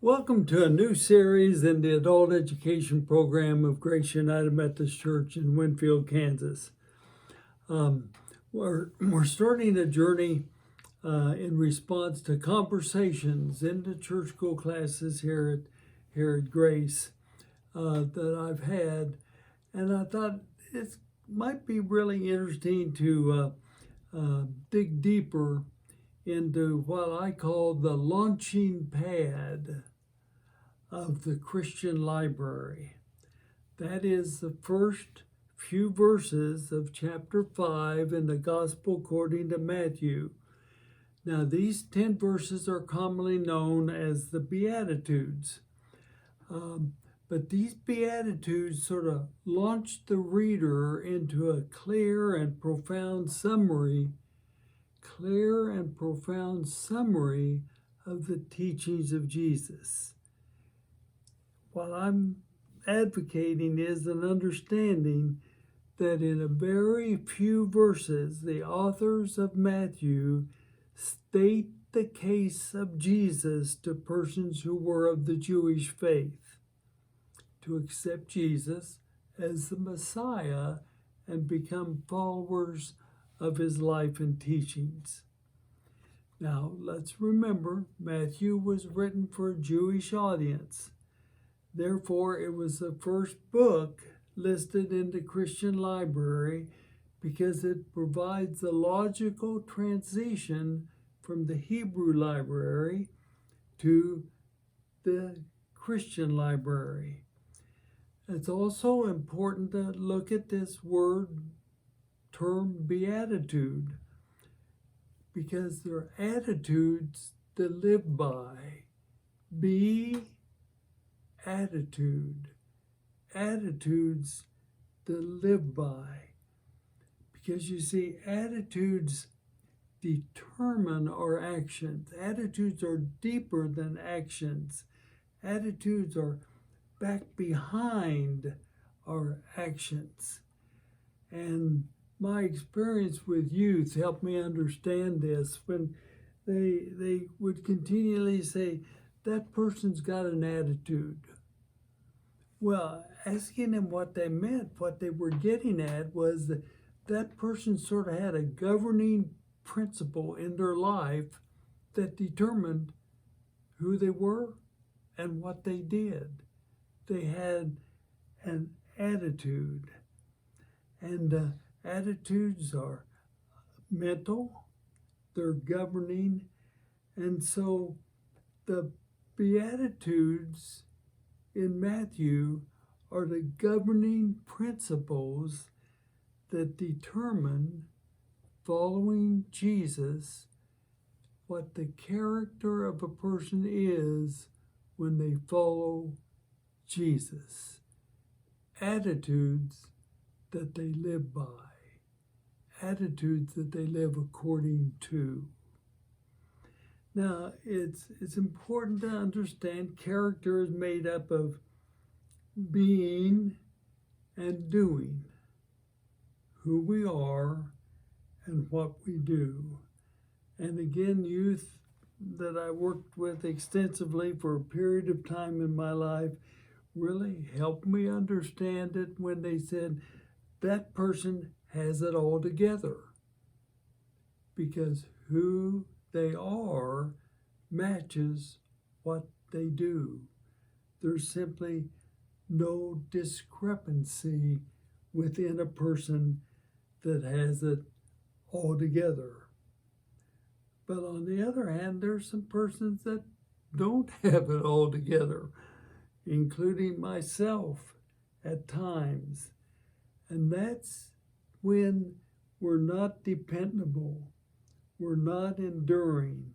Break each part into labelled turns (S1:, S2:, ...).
S1: Welcome to a new series in the adult education program of Grace United Methodist Church in Winfield, Kansas. We're starting a journey in response to conversations in the church school classes here at Grace that I've had, and I thought it might be really interesting to dig deeper into what I call the launching pad of the Christian library. That is the first few verses of chapter 5 in the Gospel according to Matthew. Now, these 10 verses are commonly known as the Beatitudes. But these Beatitudes sort of launch the reader into a clear and profound summary of the teachings of Jesus. What I'm advocating is an understanding that in a very few verses, the authors of Matthew state the case of Jesus to persons who were of the Jewish faith, to accept Jesus as the Messiah and become followers of his life and teachings. Now, let's remember, Matthew was written for a Jewish audience. Therefore, it was the first book listed in the Christian library because it provides the logical transition from the Hebrew library to the Christian library. It's also important to look at this term beatitude, because they're attitudes to live by. Attitudes to live by. Because you see, attitudes determine our actions. Attitudes are deeper than actions. Attitudes are back behind our actions. And my experience with youth helped me understand this when they would continually say, that person's got an attitude. Well, asking them what they meant, what they were getting at was that person sort of had a governing principle in their life that determined who they were and what they did. They had an attitude. And attitudes are mental, they're governing, and so the Beatitudes in Matthew are the governing principles that determine, following Jesus, what the character of a person is when they follow Jesus. Attitudes that they live by. Attitudes that they live according to. Now, it's important to understand character is made up of being and doing, who we are and what we do. And again, youth that I worked with extensively for a period of time in my life really helped me understand it when they said, that person has it all together. Because who they are matches what they do. There's simply no discrepancy within a person that has it all together. But on the other hand, there's some persons that don't have it all together, including myself at times. And that's when we're not dependable. We're not enduring.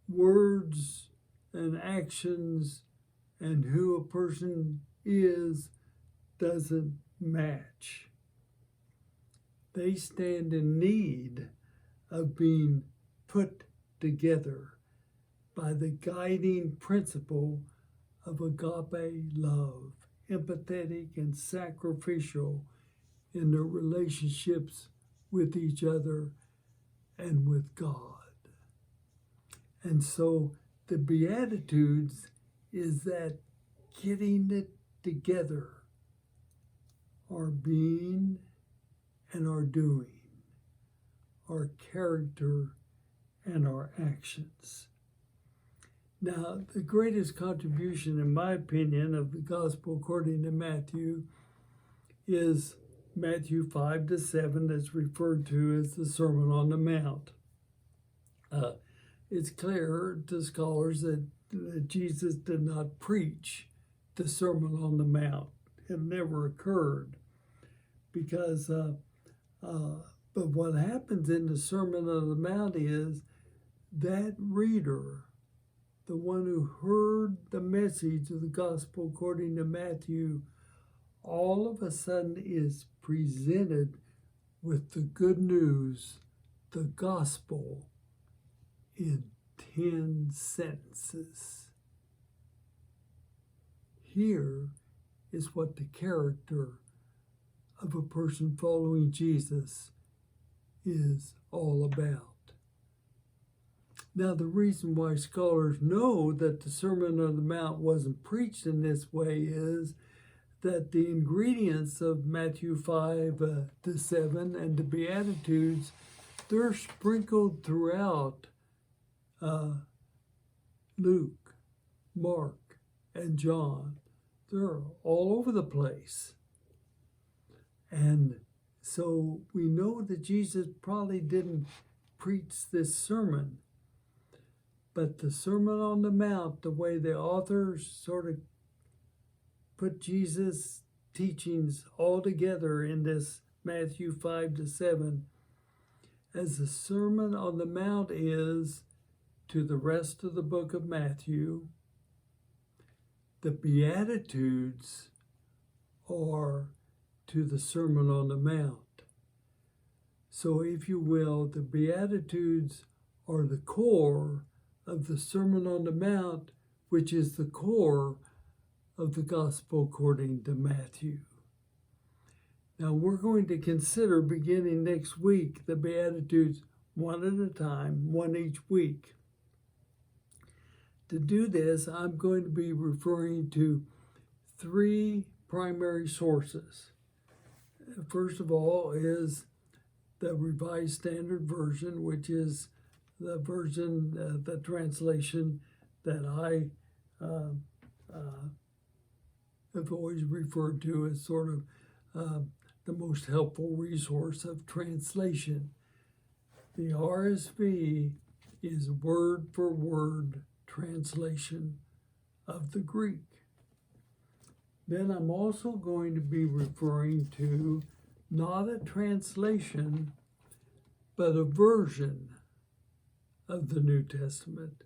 S1: Words and actions and who a person is doesn't match. They stand in need of being put together by the guiding principle of agape love, empathetic and sacrificial in their relationships with each other and with God. And so the Beatitudes is that getting it together, our being and our doing, our character and our actions. Now, the greatest contribution, in my opinion, of the Gospel according to Matthew is Matthew 5-7, that's referred to as the Sermon on the Mount. It's clear to scholars that Jesus did not preach the Sermon on the Mount. It never occurred because, but what happens in the Sermon on the Mount is that reader, the one who heard the message of the Gospel according to Matthew, all of a sudden is presented with the good news, the Gospel, in 10 sentences. Here is what the character of a person following Jesus is all about. Now, the reason why scholars know that the Sermon on the Mount wasn't preached in this way is that the ingredients of Matthew 5-7 and the Beatitudes, they're sprinkled throughout Luke, Mark, and John. They're all over the place. And so we know that Jesus probably didn't preach this sermon. But the Sermon on the Mount, the way the authors sort of put Jesus' teachings all together in this Matthew 5-7, as the Sermon on the Mount is to the rest of the book of Matthew, the Beatitudes are to the Sermon on the Mount. So if you will, the Beatitudes are the core of the Sermon on the Mount, which is the core of the Gospel according to Matthew. Now we're going to consider, beginning next week, the Beatitudes one at a time, one each week. To do this, I'm going to be referring to 3 primary sources. First of all is the Revised Standard Version, which is the version, the translation that I have always referred to as sort of the most helpful resource of translation. The RSV is word for word translation of the Greek. Then I'm also going to be referring to not a translation, but a version of the New Testament.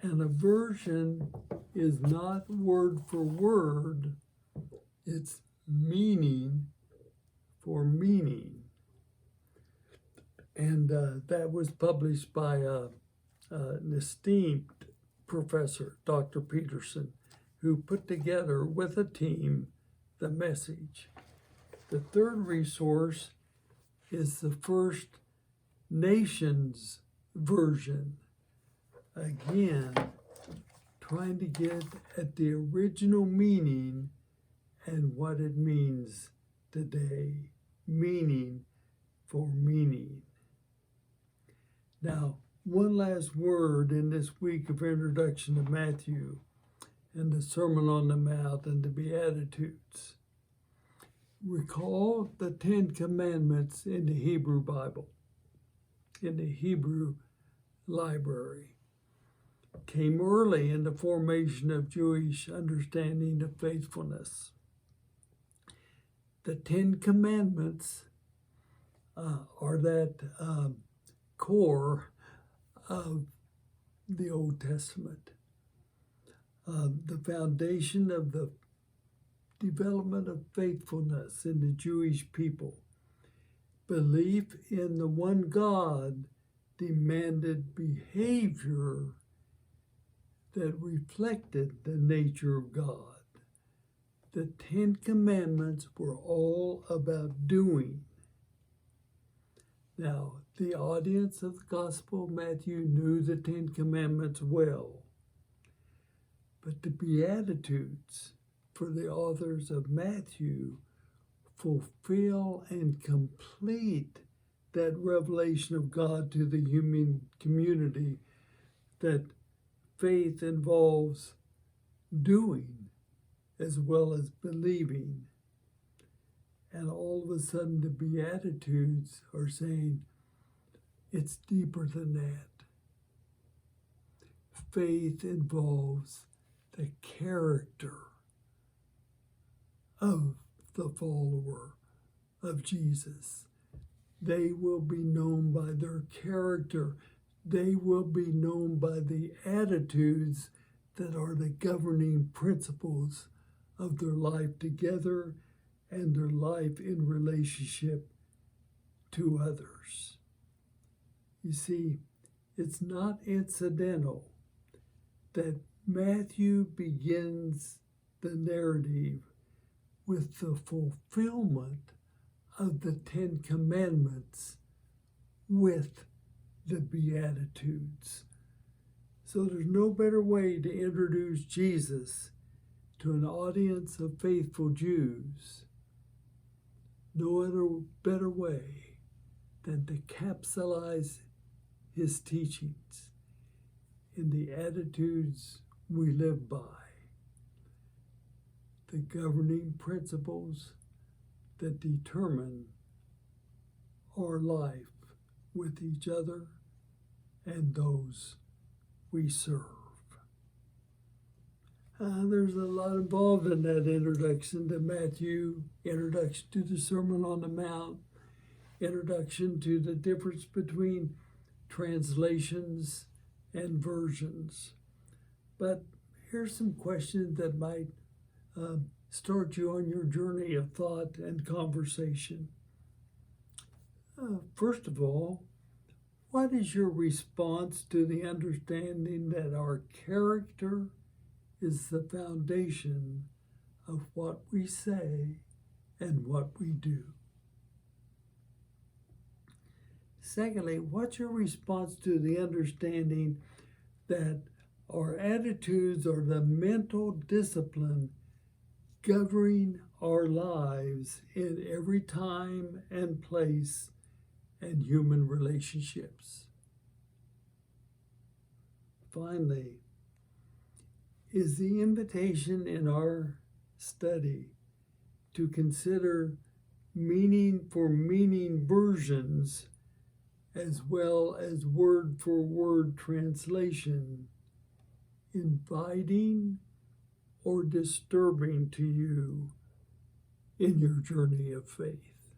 S1: And a version is not word for word, it's meaning for meaning. And that was published by an esteemed professor, Dr. Peterson, who put together with a team the message. The third resource is the First Nations version. Again, trying to get at the original meaning and what it means today. Meaning for meaning. Now, one last word in this week of introduction to Matthew and the Sermon on the Mount and the Beatitudes. Recall the 10 Commandments in the Hebrew Bible, in the Hebrew library. Came early in the formation of Jewish understanding of faithfulness. The 10 Commandments are that core of the Old Testament. The foundation of the development of faithfulness in the Jewish people. Belief in the one God demanded behavior that reflected the nature of God. The 10 Commandments were all about doing. Now, the audience of the Gospel of Matthew knew the 10 Commandments well. But the Beatitudes for the authors of Matthew fulfill and complete that revelation of God to the human community, that faith involves doing as well as believing. And all of a sudden the Beatitudes are saying it's deeper than that. Faith involves the character of the follower of Jesus. They will be known by their character. They will be known by the attitudes that are the governing principles of their life together and their life in relationship to others. You see, it's not incidental that Matthew begins the narrative with the fulfillment of the 10 Commandments with the Beatitudes. So there's no better way to introduce Jesus to an audience of faithful Jews, no other better way than to capsulize his teachings in the attitudes we live by, the governing principles that determine our life with each other and those we serve. There's a lot involved in that introduction to Matthew, introduction to the Sermon on the Mount, introduction to the difference between translations and versions. But here's some questions that might start you on your journey of thought and conversation. First of all, what is your response to the understanding that our character is the foundation of what we say and what we do? Secondly, what's your response to the understanding that our attitudes are the mental discipline governing our lives in every time and place and human relationships? Finally, is the invitation in our study to consider meaning for meaning versions as well as word for word translation inviting or disturbing to you in your journey of faith?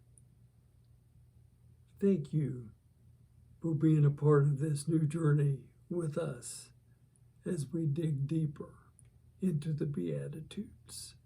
S1: Thank you for being a part of this new journey with us as we dig deeper into the Beatitudes.